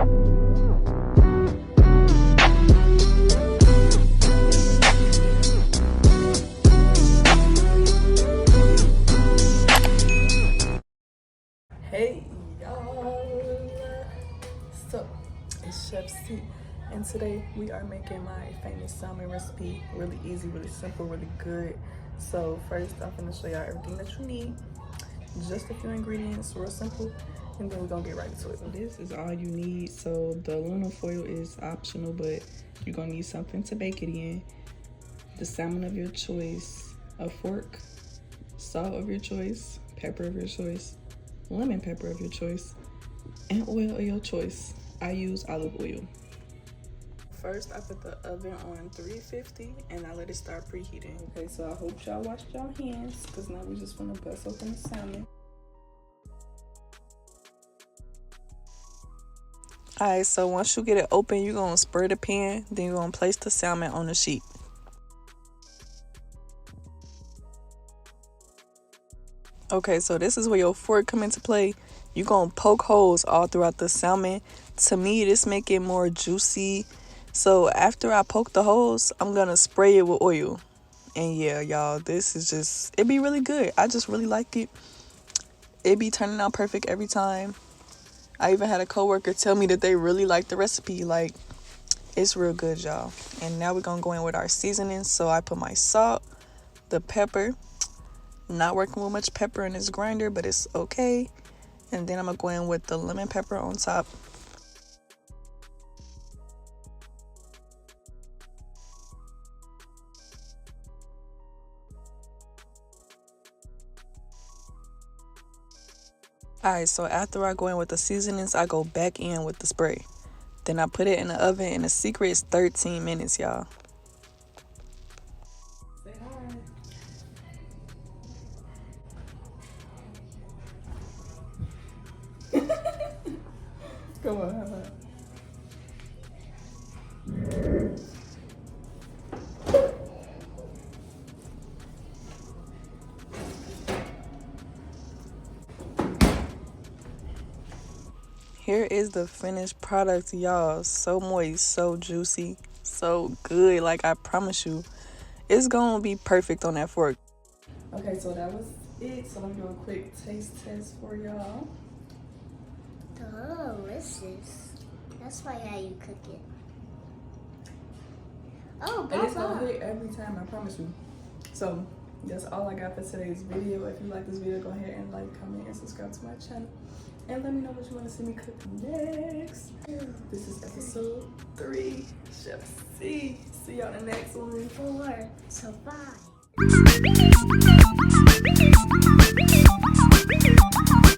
Hey y'all, so it's Chef C, and today we are making my famous salmon recipe. Really easy, really simple, really good. So first I'm gonna show y'all everything that you need, just a few ingredients, real simple, and then we're gonna get right into it. So this is all you need. So the aluminum foil is optional, but you're gonna need something to bake it in, the salmon of your choice, a fork, salt of your choice, pepper of your choice, lemon pepper of your choice, and oil of your choice. I use olive oil. First, I put the oven on 350 and I let it start preheating. Okay, so I hope y'all washed y'all hands, because now we just want to bust open the salmon. Alright, so once you get it open, you're going to spray the pan, then you're going to place the salmon on the sheet. Okay, so this is where your fork come into play. You're going to poke holes all throughout the salmon. To me, this make it more juicy. So after I poke the holes, I'm going to spray it with oil. And yeah, y'all, this is just, it be really good. I just really like it. It be turning out perfect every time. I even had a coworker tell me that they really like the recipe. Like, it's real good, y'all. And now we're going to go in with our seasonings. So I put my salt, the pepper. Not working with much pepper in this grinder, but it's okay. And then I'm gonna go in with the lemon pepper on top. Alright, so after I go in with the seasonings, I go back in with the spray. Then I put it in the oven, and the secret is 13 minutes, y'all. Say hi. Come on, high five. Here is the finished product, y'all. So moist, so juicy, so good. Like, I promise you, it's gonna be perfect on that fork. Okay, so that was it. So let me do a quick taste test for y'all. Delicious. That's why how you cook it. Oh, and it's gonna hit every time, I promise you. So that's all I got for today's video. If you like this video, go ahead and like, comment, and subscribe to my channel. And let me know what you want to see me cook next. This is episode 3. Chef C. See y'all in the next one. 4. So 5.